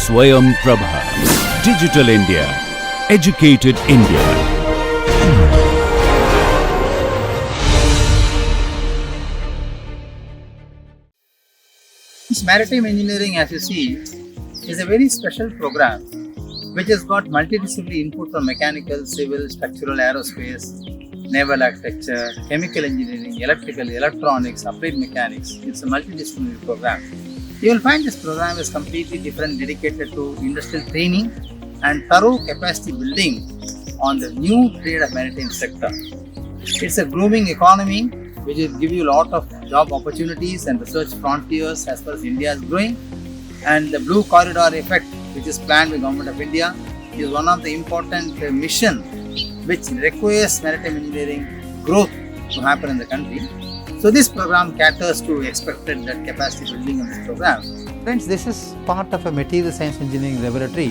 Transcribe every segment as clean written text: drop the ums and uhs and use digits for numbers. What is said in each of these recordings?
Swayam Prabha. Digital India. Educated India. This maritime engineering, as you see, is a very special program which has got multidisciplinary input from mechanical, civil, structural, aerospace, naval architecture, chemical engineering, electrical, electronics, applied mechanics. It's a multidisciplinary program. You will find this program is completely different, dedicated to industrial training and thorough capacity building on the new trade of maritime sector. It's a grooming economy which will give you a lot of job opportunities and research frontiers as far as India is growing. And the Blue Corridor effect, which is planned by Government of India, is one of the important mission which requires maritime engineering growth to happen in the country. So this program caters to expected that capacity building in this program. Friends, this is part of a material science engineering laboratory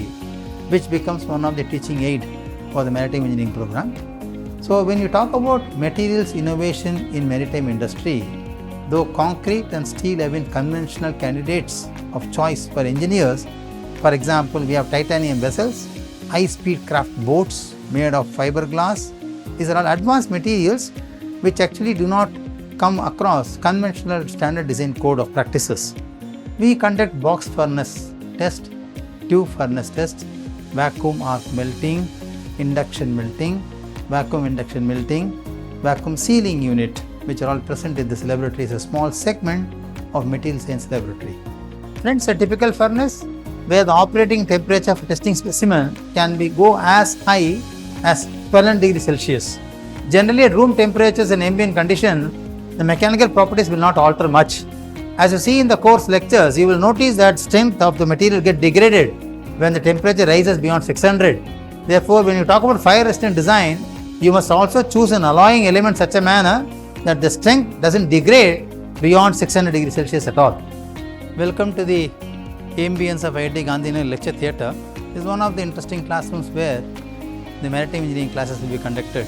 which becomes one of the teaching aid for the maritime engineering program. So when you talk about materials innovation in maritime industry, though concrete and steel have been conventional candidates of choice for engineers, for example, we have titanium vessels, high-speed craft boats made of fiberglass. These are all advanced materials which actually do not come across conventional standard design code of practices. We conduct box furnace test, tube furnace test, vacuum arc melting, induction melting, vacuum induction melting, vacuum sealing unit, which are all present in this laboratory is a small segment of material science laboratory. Friends, a typical furnace where the operating temperature for testing specimen can go as high as 12 degrees Celsius. Generally at room temperatures and ambient condition, the mechanical properties will not alter much. As you see in the course lectures, you will notice that strength of the material get degraded when the temperature rises beyond 600. Therefore, when you talk about fire resistant design, you must also choose an alloying element such a manner that the strength doesn't degrade beyond 600 degrees Celsius at all. Welcome to the ambience of IIT Gandhinagar lecture theatre. This is one of the interesting classrooms where the maritime engineering classes will be conducted.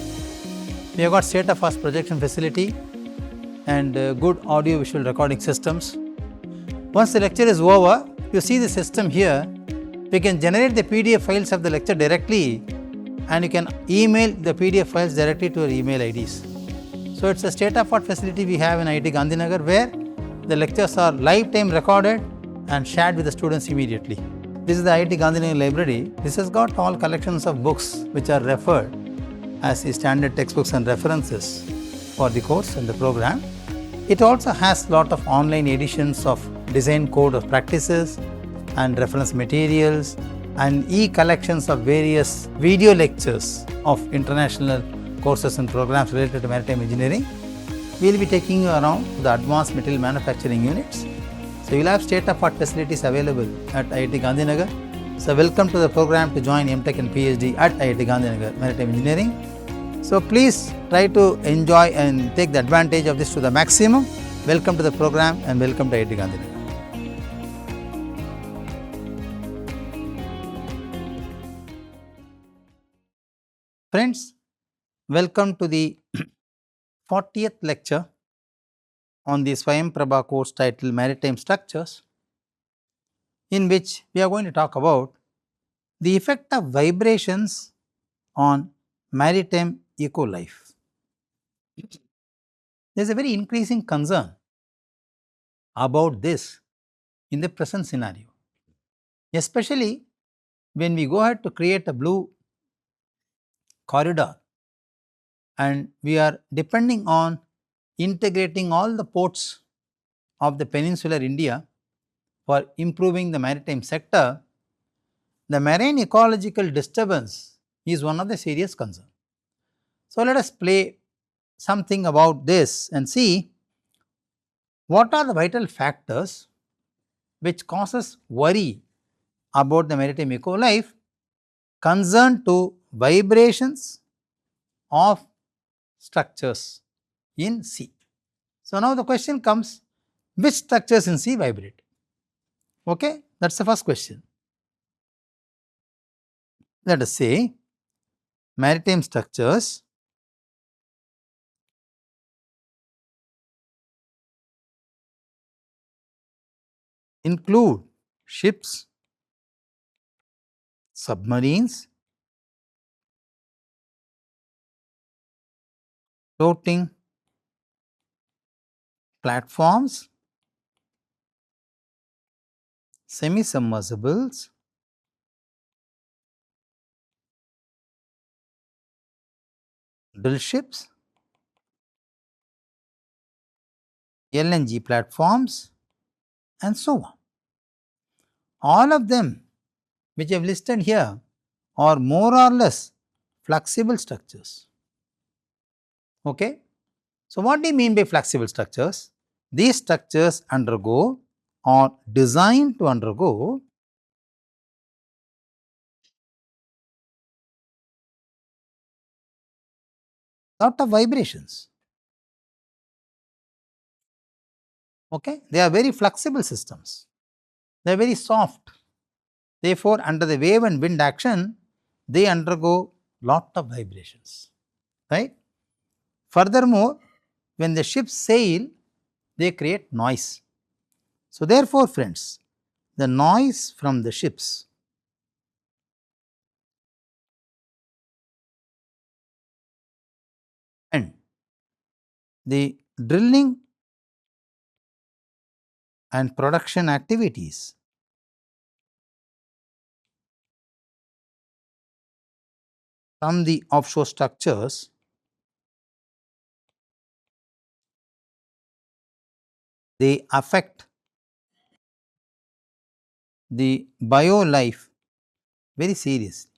We have got state-of-the-art projection facility and good audio-visual recording systems. Once the lecture is over, you see the system here. We can generate the PDF files of the lecture directly and you can email the PDF files directly to your email IDs. So it's a state-of-the-art facility we have in IIT Gandhinagar where the lectures are lifetime recorded and shared with the students immediately. This is the IIT Gandhinagar library. This has got all collections of books which are referred as the standard textbooks and references for the course and the program. It also has lot of online editions of design code of practices and reference materials and e-collections of various video lectures of international courses and programs related to maritime engineering. We will be taking you around to the advanced material manufacturing units. So you will have state-of-the-art facilities available at IIT Gandhinagar. So welcome to the program to join MTech and PhD at IIT Gandhinagar Maritime Engineering. So please try to enjoy and take the advantage of this to the maximum. Welcome to the program and welcome to IIT Gandhinagar. Friends, welcome to the 40th lecture on the SwayamPrabha course titled Maritime Structures, in which we are going to talk about the effect of vibrations on maritime eco life. There is a very increasing concern about this in the present scenario, especially when we go ahead to create a blue corridor and we are depending on integrating all the ports of the peninsular India for improving the maritime sector. The marine ecological disturbance is one of the serious concerns. So let us play something about this and see what are the vital factors which causes worry about the maritime eco life concerned to vibrations of structures in sea. So now the question comes, which structures in sea vibrate? Okay, that is the first question. Let us say maritime structures include ships, submarines, floating platforms, semi-submersibles, drill ships, LNG platforms, and so on. All of them which I have listed here are more or less flexible structures. Okay? So, what do you mean by flexible structures? These structures undergo or designed to undergo lot of vibrations. Okay? They are very flexible systems. They are very soft. Therefore, under the wave and wind action, they undergo lot of vibrations. Right? Furthermore, when the ships sail, they create noise. So, therefore, friends, the noise from the ships and the drilling and production activities from the offshore structures they affect the bio life very seriously.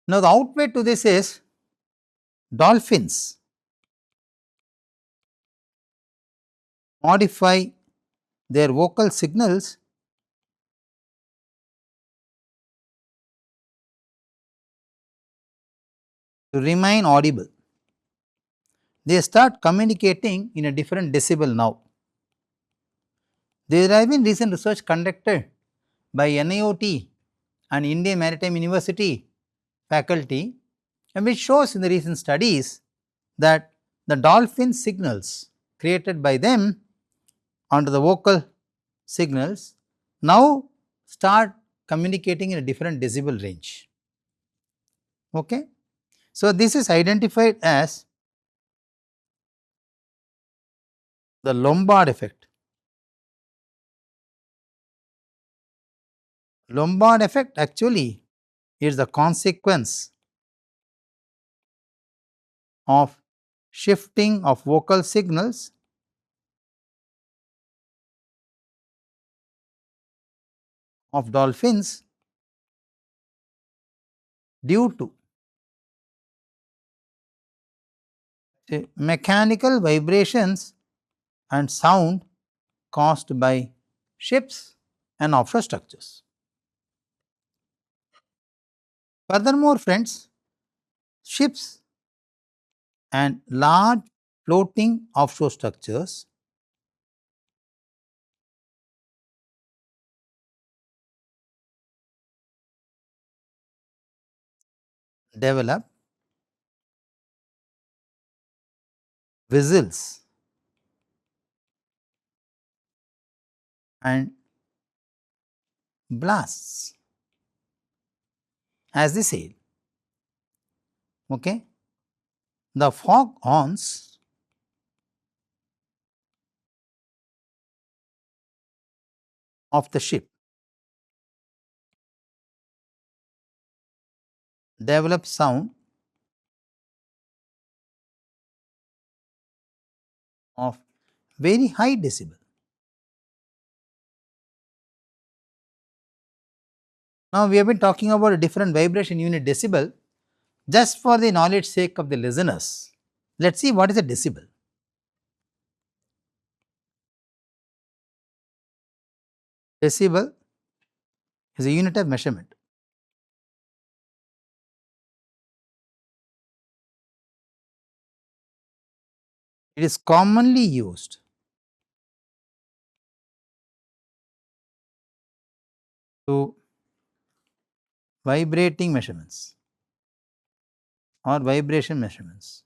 Now, the outway to this is dolphins modify their vocal signals to remain audible. They start communicating in a different decibel now. There has been recent research conducted by NIOT and Indian Maritime University faculty, and which shows in the recent studies that the dolphin signals created by them under the vocal signals now start communicating in a different decibel range. Okay? So, this is identified as the Lombard effect. Lombard effect actually is the consequence of shifting of vocal signals of dolphins due to mechanical vibrations and sound caused by ships and offshore structures. Furthermore, friends, ships and large floating offshore structures develop whistles and blasts as they sail. Okay? The fog horns of the ship develop sound of very high decibel. Now, we have been talking about a different vibration unit decibel. Just for the knowledge sake of the listeners, let us see what is a decibel. Decibel is a unit of measurement. It is commonly used to vibrating measurements or vibration measurements.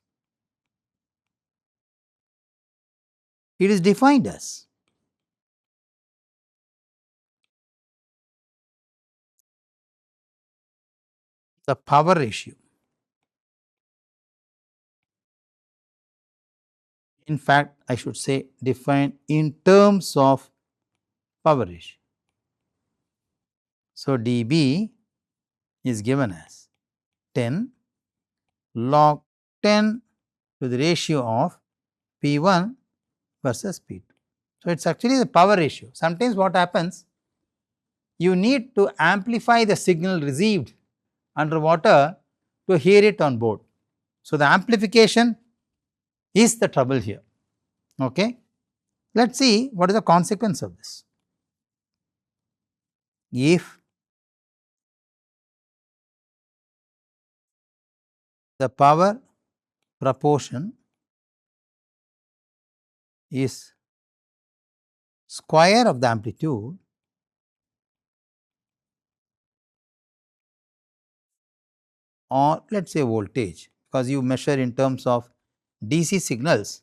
It is defined as the power ratio. In fact, I should say defined in terms of power ratio. So, dB is given as 10 log 10 to the ratio of P1 versus P2. So, it is actually the power ratio. Sometimes what happens, you need to amplify the signal received underwater to hear it on board. So, the amplification is the trouble here. Okay. Let us see what is the consequence of this. If the power proportion is square of the amplitude, or let us say voltage, because you measure in terms of DC signals,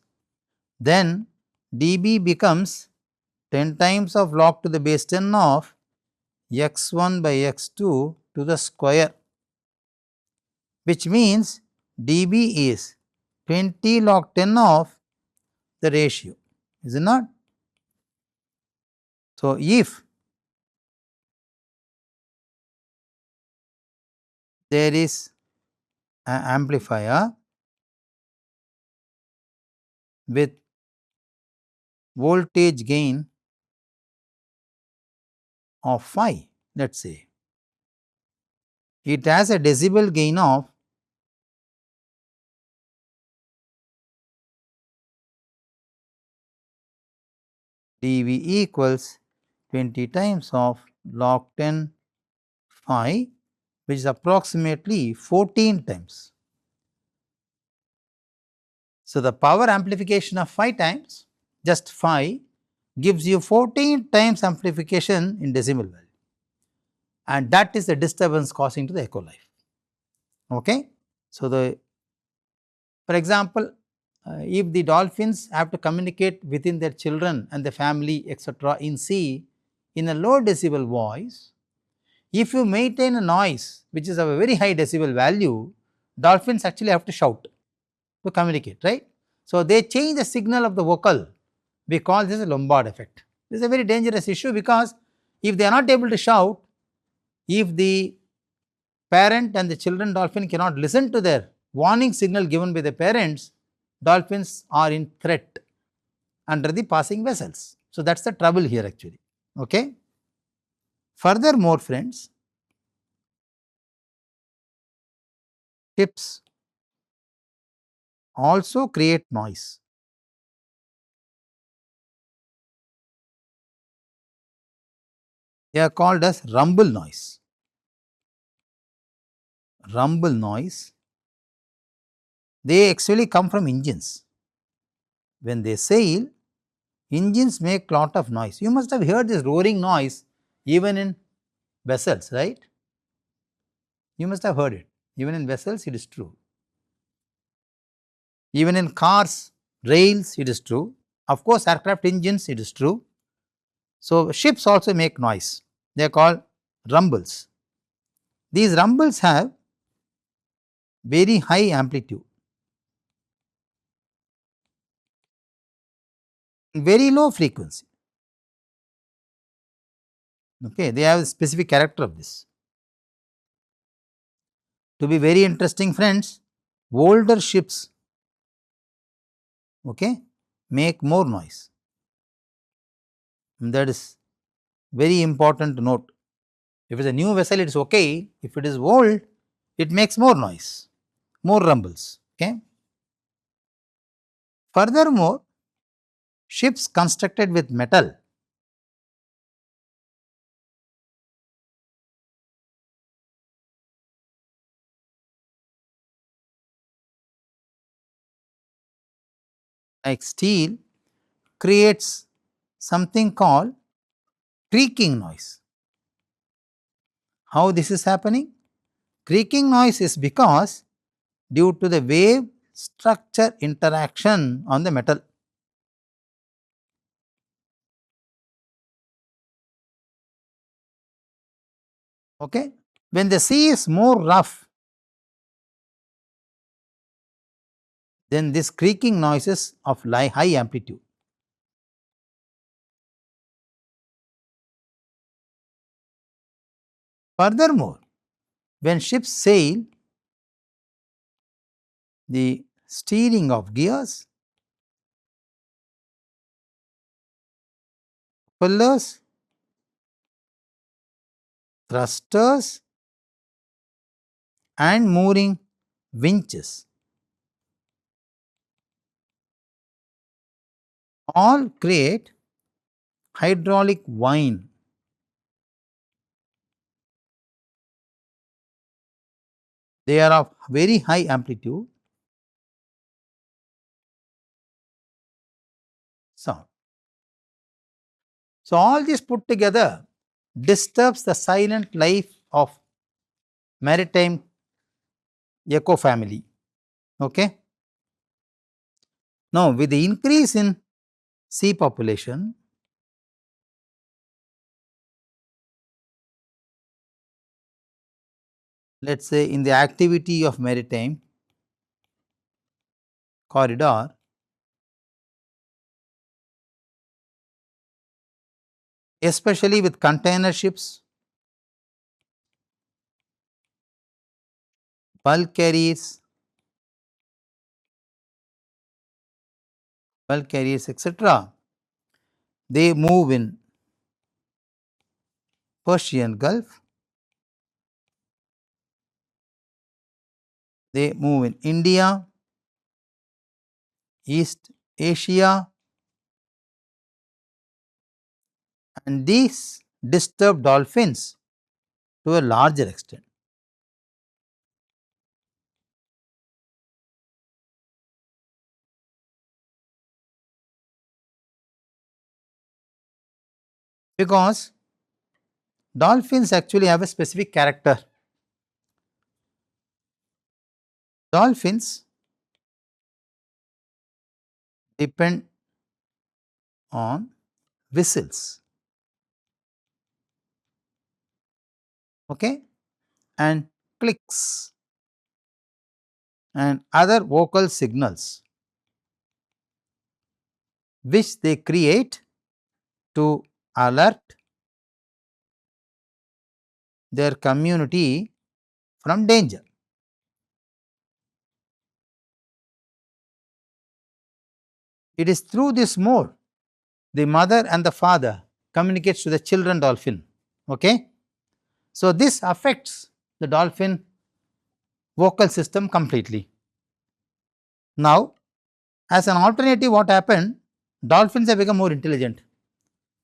then dB becomes 10 times of log to the base 10 of x1 by x2 to the square, which means dB is 20 log 10 of the ratio, is it not? So, if there is an amplifier with voltage gain of phi, let us say, it has a decibel gain of dV equals 20 times of log 10 phi, which is approximately 14 times. So, the power amplification of phi times just phi gives you 14 times amplification in decimal value, and that is the disturbance causing to the echo life. Okay. So, for example, if the dolphins have to communicate within their children and the family etc. in sea in a low decibel voice, if you maintain a noise which is of a very high decibel value, dolphins actually have to shout to communicate, right. So, they change the signal of the vocal. We call this a Lombard effect. This is a very dangerous issue, because if they are not able to shout, if the parent and the children dolphin cannot listen to their warning signal given by the parents, dolphins are in threat under the passing vessels. So, that is the trouble here actually. Okay. Furthermore, friends, ships also create noise. They are called as rumble noise. Rumble noise, they actually come from engines. When they sail, engines make lot of noise. You must have heard this roaring noise even in vessels, right? You must have heard it. Even in vessels, it is true. Even in cars, rails, it is true. Of course, aircraft engines, it is true. So, ships also make noise. They are called rumbles. These rumbles have very high amplitude, very low frequency. Okay, they have a specific character of this. To be very interesting, friends, older ships, okay, make more noise. And that is very important to note. If it is a new vessel, it is okay. If it is old, it makes more noise, more rumbles. Okay. Furthermore, ships constructed with metal like steel creates something called creaking noise. How this is happening? Creaking noise is because due to the wave structure interaction on the metal. Okay. When the sea is more rough then this creaking noises of high amplitude. Furthermore, when ships sail, the steering of gears, propellers, thrusters, and mooring winches all create hydraulic whine. They are of very high amplitude sound. So, all this put together disturbs the silent life of maritime eco family. Okay. Now, with the increase in sea population, let us say in the activity of maritime corridor, especially with container ships, bulk carriers etc., they move in Persian Gulf, they move in India, East Asia, and these disturb dolphins to a larger extent. Because dolphins actually have a specific character. Dolphins depend on whistles, okay, and clicks and other vocal signals which they create to alert their community from danger. It is through this mode the mother and the father communicates to the children dolphin. Okay? So, this affects the dolphin vocal system completely. Now, as an alternative, what happened? Dolphins have become more intelligent.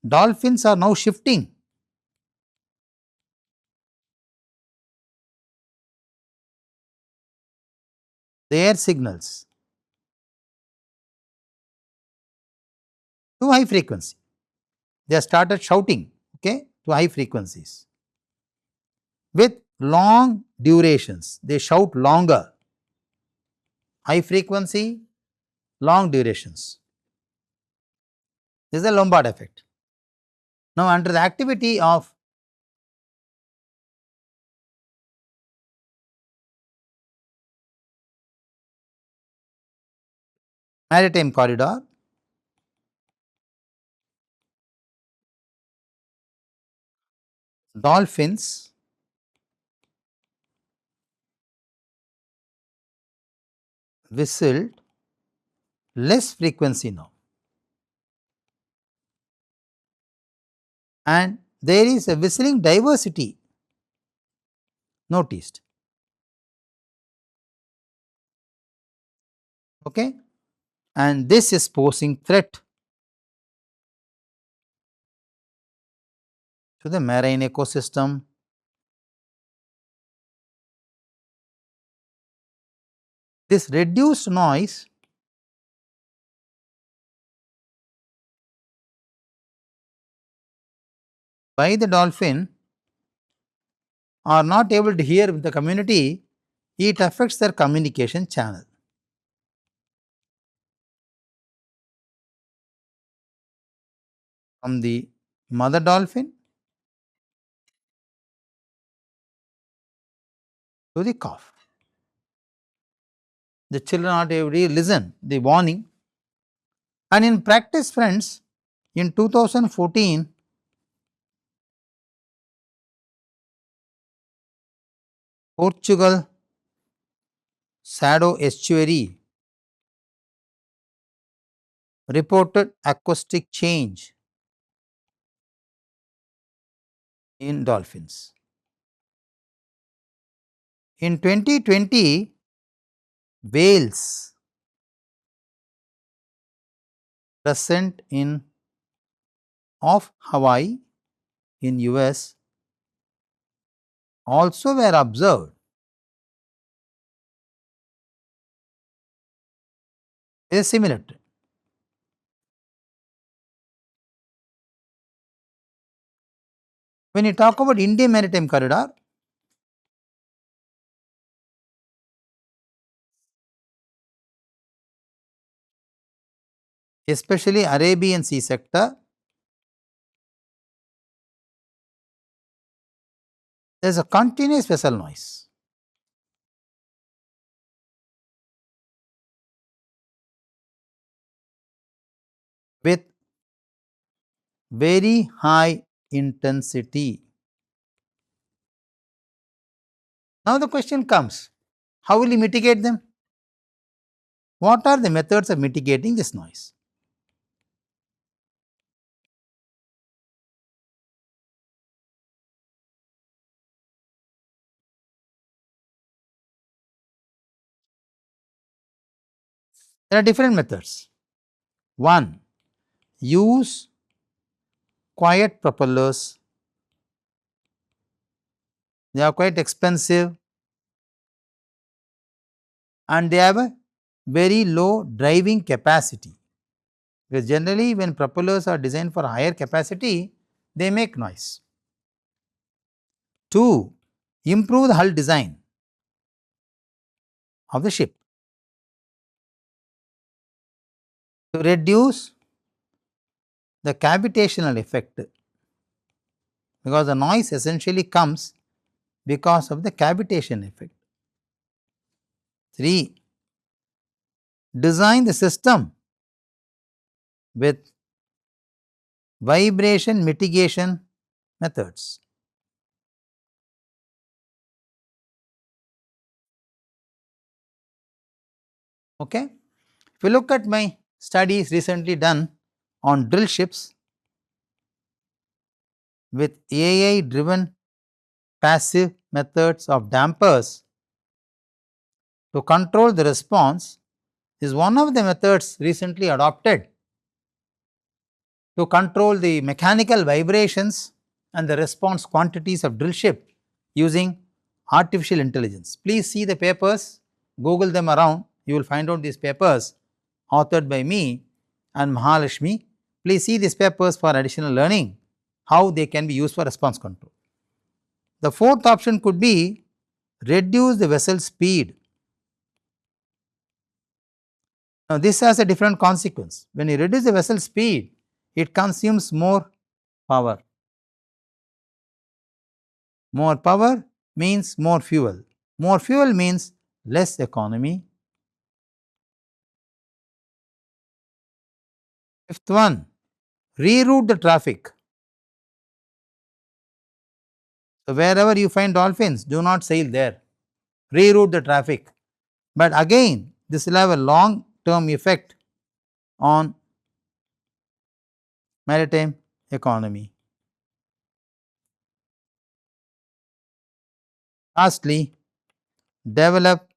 Dolphins are now shifting their signals to high frequency. They have started shouting, okay, to high frequencies with long durations. They shout longer, high frequency, long durations. This is a Lombard effect. Now, under the activity of maritime corridor, dolphins whistled less frequency now, and there is a whistling diversity noticed. Okay, and this is posing threat to the marine ecosystem. This reduced noise by the dolphin are not able to hear with the community, it affects their communication channel. From the mother dolphin to the calf. The children are to listen the warning. And in practice, friends, in 2014, Portugal Sado estuary reported acoustic change in dolphins. In 2020, whales present in off Hawaii in US also were observed. A similar trend. When you talk about Indian Maritime Corridor, especially Arabian Sea sector, there is a continuous vessel noise. With very high intensity. Now the question comes, how will you mitigate them? What are the methods of mitigating this noise? There are different methods. One, use quiet propellers. They are quite expensive and they have a very low driving capacity. Because generally when propellers are designed for higher capacity, they make noise. 2, improve the hull design of the ship to reduce the cavitational effect, because the noise essentially comes because of the cavitation effect. 3, design the system with vibration mitigation methods. Okay. If you look at my studies recently done on drill ships with AI driven passive methods of dampers to control the response, is one of the methods recently adopted to control the mechanical vibrations and the response quantities of drill ship using artificial intelligence. Please see the papers, Google them around, you will find out these papers authored by me and Mahalashmi. Please see these papers for additional learning, how they can be used for response control. The fourth option could be reduce the vessel speed. Now this has a different consequence. When you reduce the vessel speed, it consumes more power. More power means more fuel. More fuel means less economy. Fifth one, reroute the traffic. So wherever you find dolphins, do not sail there. Reroute the traffic. But again, this will have a long term effect on maritime economy. Lastly, develop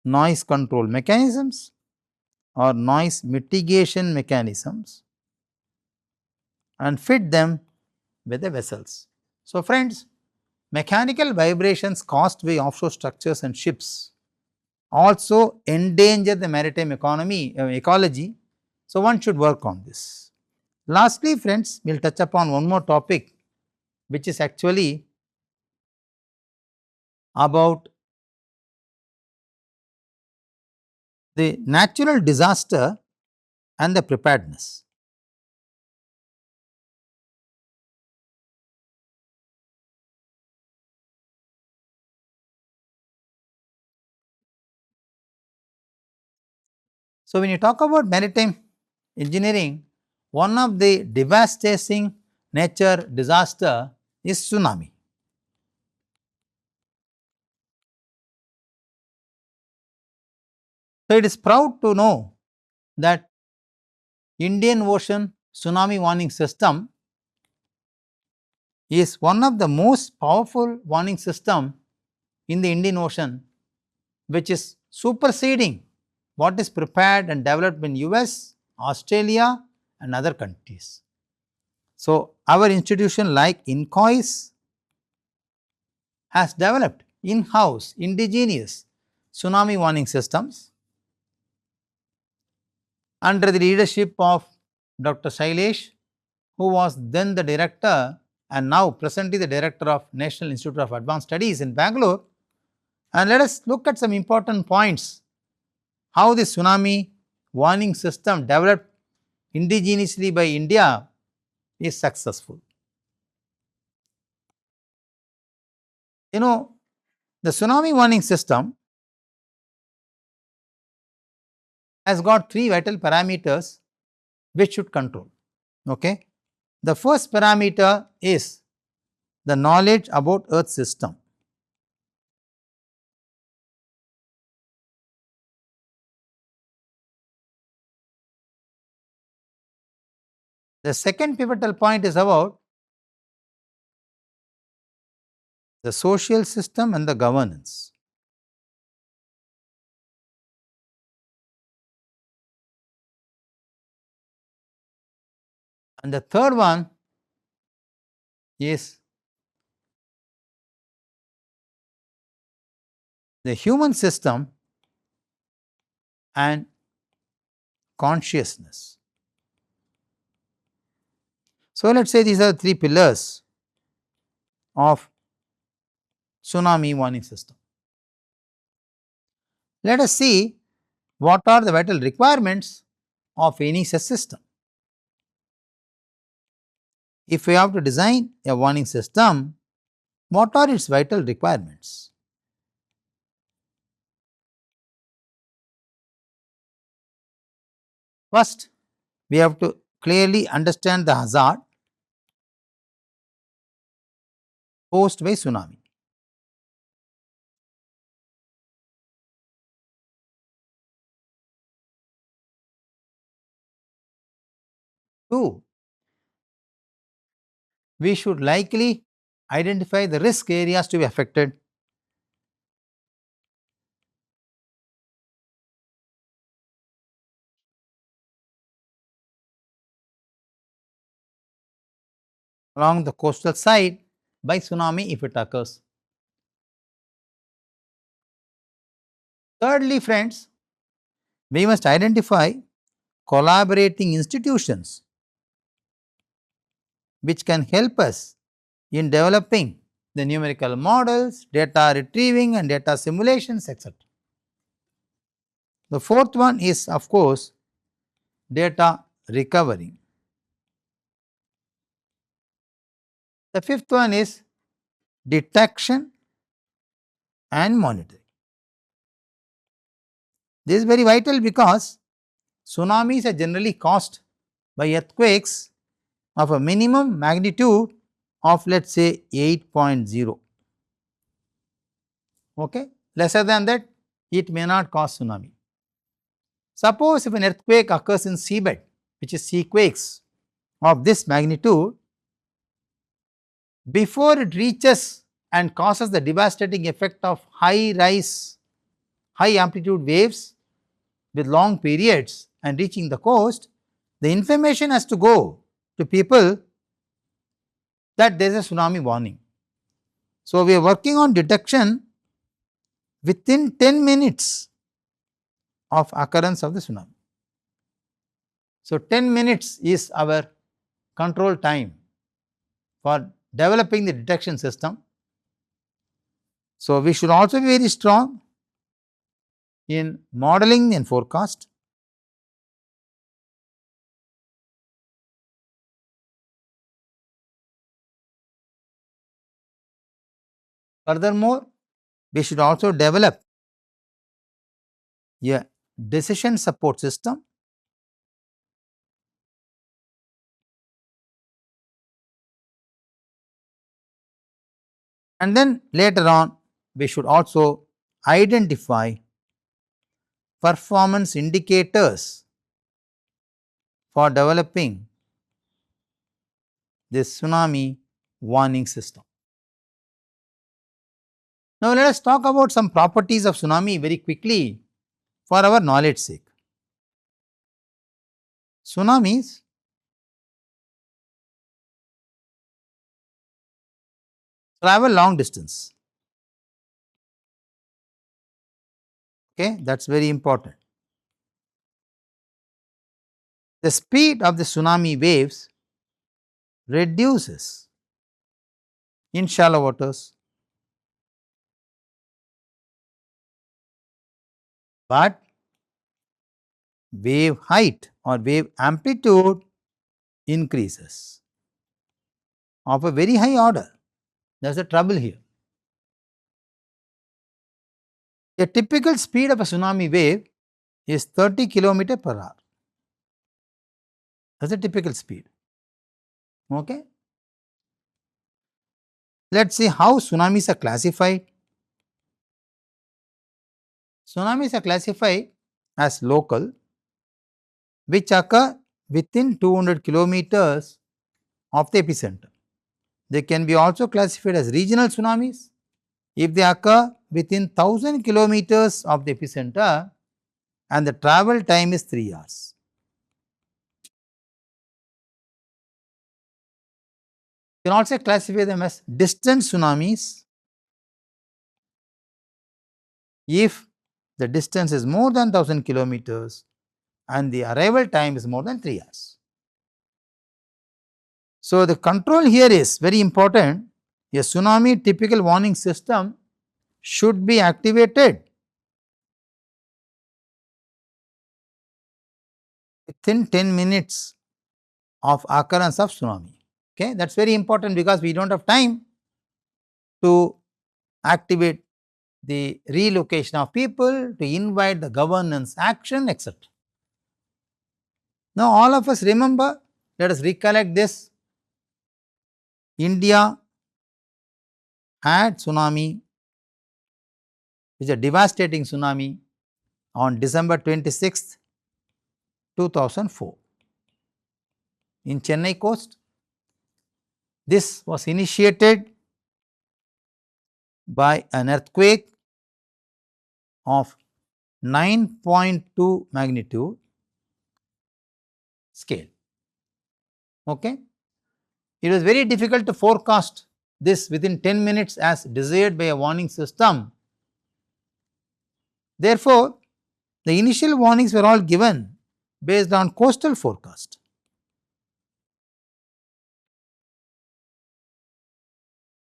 noise control mechanisms or noise mitigation mechanisms and fit them with the vessels. So friends, mechanical vibrations caused by offshore structures and ships also endanger the maritime ecology. So one should work on this. Lastly friends, we will touch upon one more topic, which is actually about the natural disaster and the preparedness. So, when you talk about maritime engineering, one of the devastating nature disaster is tsunami. So, it is proud to know that Indian Ocean tsunami warning system is one of the most powerful warning system in the Indian Ocean, which is superseding what is prepared and developed in US, Australia and other countries. So, our institution like INCOIS has developed in-house indigenous tsunami warning systems under the leadership of Dr. Shailesh, who was then the director and now presently the director of National Institute of Advanced Studies in Bangalore. And let us look at some important points how the tsunami warning system developed indigenously by India is successful. You know, the tsunami warning system has got three vital parameters which should control. Okay. The first parameter is the knowledge about Earth system. The second pivotal point is about the social system and the governance. And the third one is the human system and consciousness. So, let us say these are three pillars of tsunami warning system. Let us see what are the vital requirements of any such system. If we have to design a warning system, what are its vital requirements? First, we have to clearly understand the hazard posed by tsunami. Two, we should likely identify the risk areas to be affected. Along the coastal side by tsunami if it occurs. Thirdly, friends, we must identify collaborating institutions which can help us in developing the numerical models, data retrieving and data simulations, etc. The fourth one is of course data recovery. The fifth one is detection and monitoring. This is very vital because tsunamis are generally caused by earthquakes of a minimum magnitude of let us say 8.0. Okay. Lesser than that it may not cause tsunami. Suppose if an earthquake occurs in seabed, which is sea quakes of this magnitude, before it reaches and causes the devastating effect of high rise, high amplitude waves with long periods and reaching the coast, the information has to go to people that there is a tsunami warning. So, we are working on detection within 10 minutes of occurrence of the tsunami. So, 10 minutes is our control time for developing the detection system. So, we should also be very strong in modeling and forecast. Furthermore, we should also develop a decision support system, and then later on we should also identify performance indicators for developing this tsunami warning system. Now let us talk about some properties of tsunami very quickly for our knowledge sake. Tsunamis travel long distance. Okay, that is very important. The speed of the tsunami waves reduces in shallow waters, but wave height or wave amplitude increases of a very high order. There is a trouble here. A typical speed of a tsunami wave is 30 km per hour. That is a typical speed. Okay. Let us see how tsunamis are classified. Tsunamis are classified as local, which occur within 200 kilometers of the epicenter. They can be also classified as regional tsunamis if they occur within 1000 kilometers of the epicenter and the travel time is 3 hours. You can also classify them as distant tsunamis if the distance is more than 1000 kilometers and the arrival time is more than 3 hours. So, the control here is very important. A tsunami typical warning system should be activated within 10 minutes of occurrence of tsunami. Okay, that is very important because we do not have time to activate the relocation of people, to invite the governance action, etc. Now, all of us remember, let us recollect this. India had tsunami, which is a devastating tsunami on December 26th, 2004 in Chennai coast. This was initiated by an earthquake of 9.2 magnitude scale. Okay. It was very difficult to forecast this within 10 minutes as desired by a warning system. Therefore, the initial warnings were all given based on coastal forecast.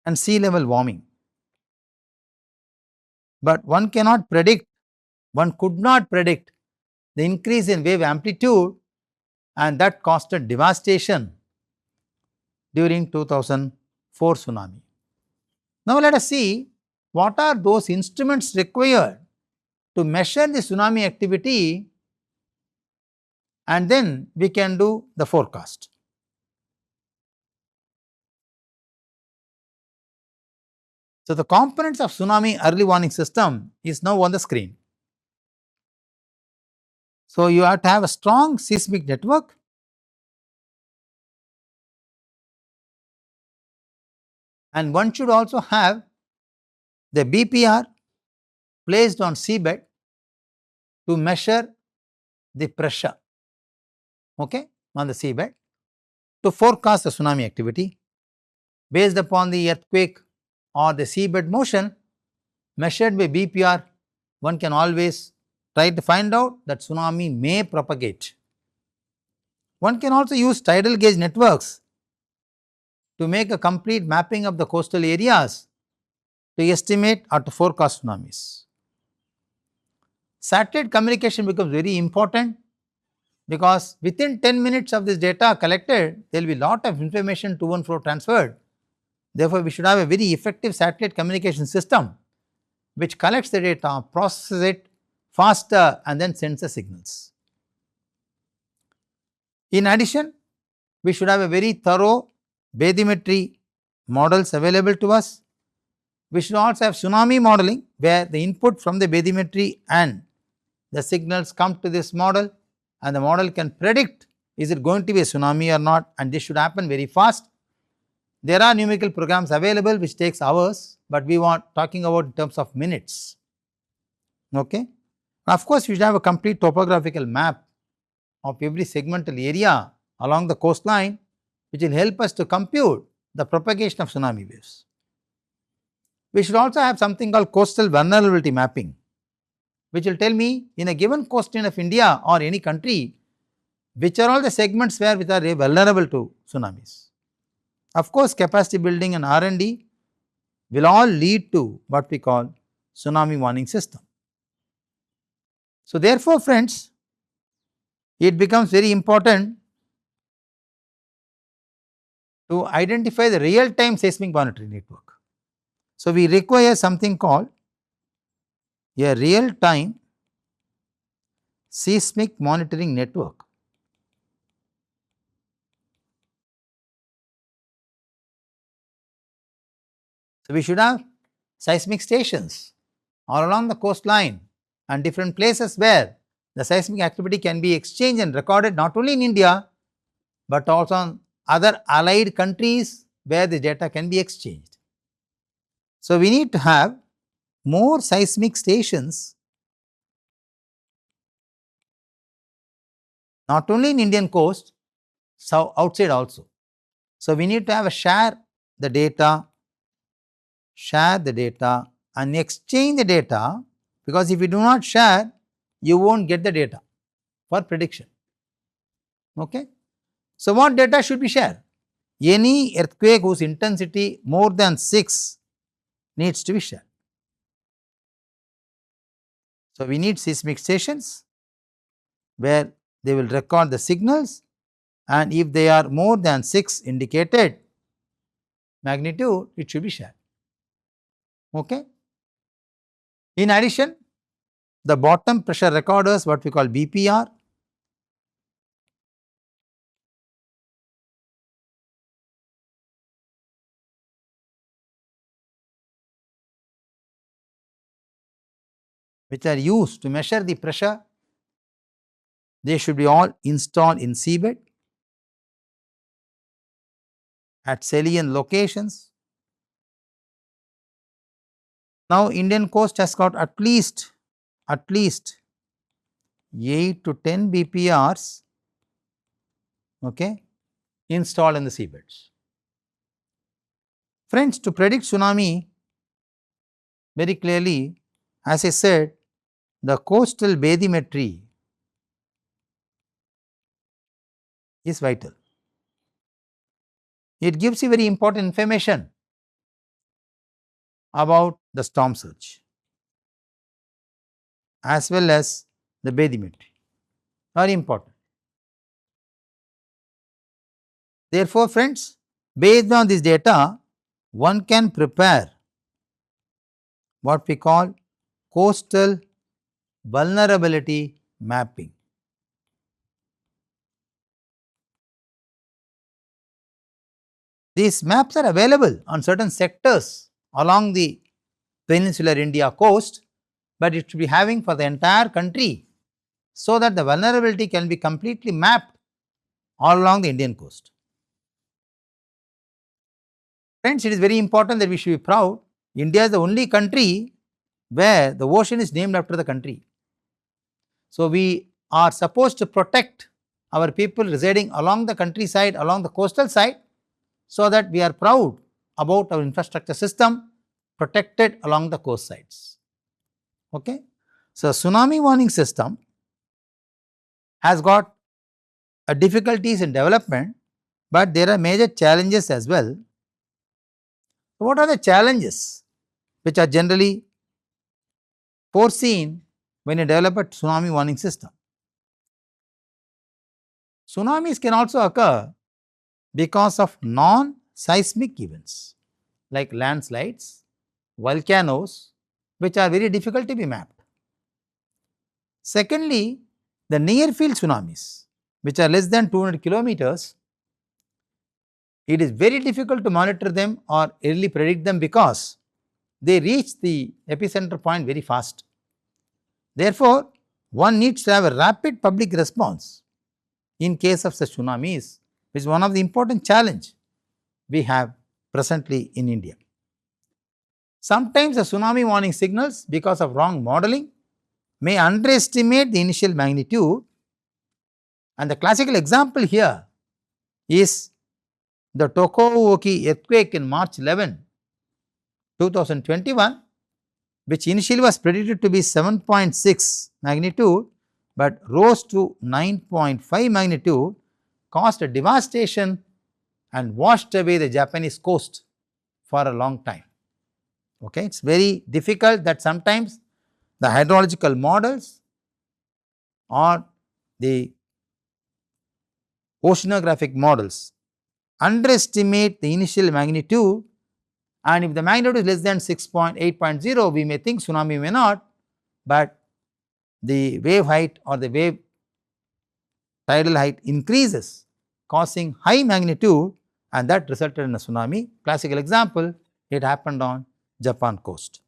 And sea level warming. But one cannot predict, one could not predict the increase in wave amplitude, and that caused devastation during 2004 tsunami. Now, let us see what are those instruments required to measure the tsunami activity, and then we can do the forecast. So, the components of tsunami early warning system is now on the screen. So, you have to have a strong seismic network, and one should also have the BPR placed on seabed to measure the pressure, okay, on the seabed to forecast the tsunami activity. Based upon the earthquake or the seabed motion measured by BPR, one can always try to find out that tsunami may propagate. One can also use tidal gauge networks to make a complete mapping of the coastal areas to estimate or to forecast tsunamis. Satellite communication becomes very important because within 10 minutes of this data collected, there will be lot of information to and fro transferred. Therefore, we should have a very effective satellite communication system which collects the data, processes it, faster and then sends the signals. In addition, we should have a very thorough bathymetry models available to us. We should also have tsunami modeling, where the input from the bathymetry and the signals come to this model, and the model can predict is it going to be a tsunami or not, and this should happen very fast. There are numerical programs available which takes hours, but we want talking about in terms of minutes. Okay. Of course, we should have a complete topographical map of every segmental area along the coastline, which will help us to compute the propagation of tsunami waves. We should also have something called coastal vulnerability mapping, which will tell me in a given coastline of India or any country, which are all the segments where which are vulnerable to tsunamis. Of course, capacity building and R&D will all lead to what we call tsunami warning system. So therefore, friends, it becomes very important to identify the real-time seismic monitoring network. So we require something called a real-time seismic monitoring network. So we should have seismic stations all along the coastline and different places where the seismic activity can be exchanged and recorded not only in India, but also in other allied countries where the data can be exchanged. So we need to have more seismic stations not only in Indian coast, so outside also. So we need to have a share the data and exchange the data, because if you do not share, you won't get the data for prediction. Okay. So what data should be shared? Any earthquake whose intensity more than 6 needs to be shared. So we need seismic stations where they will record the signals, and if they are more than 6 indicated magnitude, it should be shared. Okay. In addition, the bottom pressure recorders, what we call BPR, which are used to measure the pressure, they should be all installed in seabed at salient locations. Now Indian coast has got at least 8 to 10 BPRs, okay, installed in the seabeds. Friends, to predict tsunami very clearly, as I said, the coastal bathymetry is vital. It gives you very important information about the storm surge as well as the bathymetry, very important. Therefore, friends, based on this data, one can prepare what we call coastal vulnerability mapping. These maps are available on certain sectors along the peninsular India coast, but it should be having for the entire country, so that the vulnerability can be completely mapped all along the Indian coast. Friends, it is very important that we should be proud. India is the only country where the ocean is named after the country. So we are supposed to protect our people residing along the countryside, along the coastal side, so that we are proud about our infrastructure system protected along the coast sides. Okay. So tsunami warning system has got difficulties in development, but there are major challenges as well. So what are the challenges which are generally foreseen when you develop a tsunami warning system? Tsunamis can also occur because of non-seismic events like landslides, volcanoes, which are very difficult to be mapped. Secondly, the near field tsunamis, which are less than 200 kilometers, it is very difficult to monitor them or early predict them because they reach the epicenter point very fast. Therefore, one needs to have a rapid public response in case of such tsunamis, which is one of the important challenge we have presently in India. Sometimes the tsunami warning signals, because of wrong modeling, may underestimate the initial magnitude, and the classical example here is the Tokuoka earthquake in March 11, 2021, which initially was predicted to be 7.6 magnitude, but rose to 9.5 magnitude, caused a devastation and washed away the Japanese coast for a long time. Okay, it is very difficult that sometimes the hydrological models or the oceanographic models underestimate the initial magnitude, and if the magnitude is less than 6.8.0, we may think tsunami may not, but the wave height or the wave tidal height increases, causing high magnitude, and that resulted in a tsunami. Classical example, it happened on Japan coast.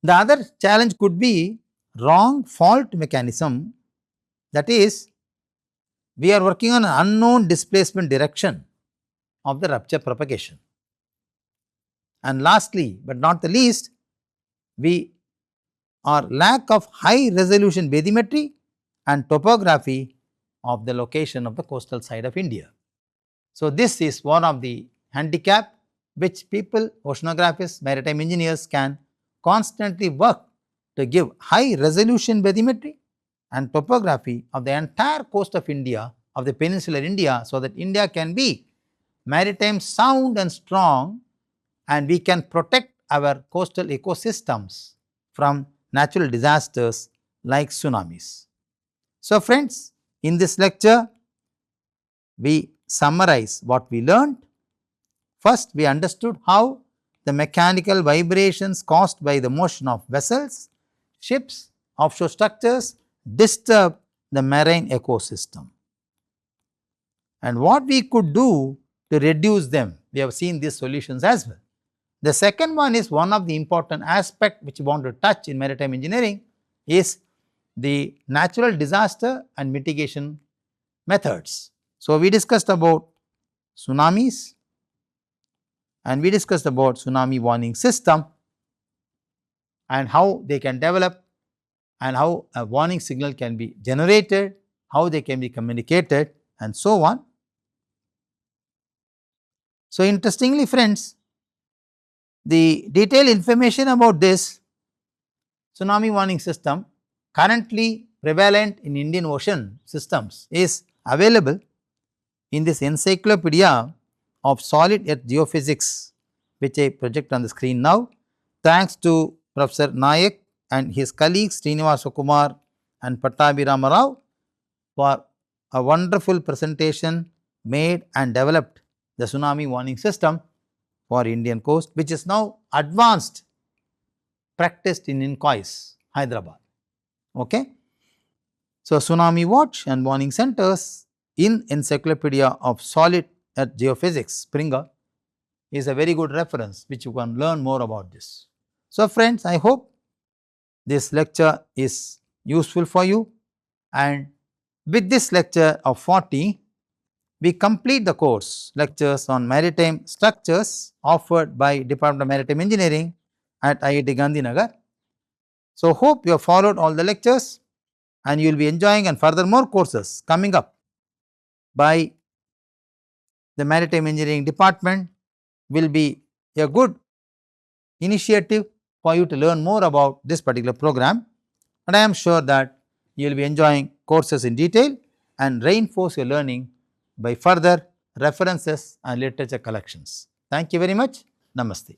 The other challenge could be wrong fault mechanism, that is, we are working on an unknown displacement direction of the rupture propagation. And lastly, but not the least, we are lack of high resolution bathymetry and topography of the location of the coastal side of India. So, this is one of the handicap which people, oceanographers, maritime engineers can constantly work to give high resolution bathymetry and topography of the entire coast of India, of the peninsular India, so that India can be maritime sound and strong, and we can protect our coastal ecosystems from natural disasters like tsunamis. So, friends, in this lecture, we summarize what we learned. First, we understood how the mechanical vibrations caused by the motion of vessels, ships, offshore structures disturb the marine ecosystem, and what we could do to reduce them. We have seen these solutions as well. The second one is one of the important aspects which we want to touch in maritime engineering is the natural disaster and mitigation methods. So, we discussed about tsunamis, and we discussed about tsunami warning system and how they can develop, and how a warning signal can be generated, how they can be communicated, and so on. So, interestingly, friends, the detailed information about this tsunami warning system currently prevalent in Indian Ocean systems is available in this encyclopedia of solid earth geophysics, which I project on the screen now. Thanks to Professor Nayak and his colleagues Srinivasan and Pattabhirama Rao for a wonderful presentation made and developed the tsunami warning system for Indian coast, which is now advanced, practiced in INCOIS, Hyderabad. Okay. So, tsunami watch and warning centers in Encyclopedia of Solid Earth Geophysics, Springer, is a very good reference which you can learn more about this. So, friends, I hope this lecture is useful for you, and with this lecture of 40, we complete the course lectures on maritime structures offered by Department of Maritime Engineering at IIT Gandhinagar. So, hope you have followed all the lectures and you will be enjoying, and further more courses coming up by the Maritime Engineering Department will be a good initiative for you to learn more about this particular program, and I am sure that you will be enjoying courses in detail and reinforce your learning by further references and literature collections. Thank you very much. Namaste.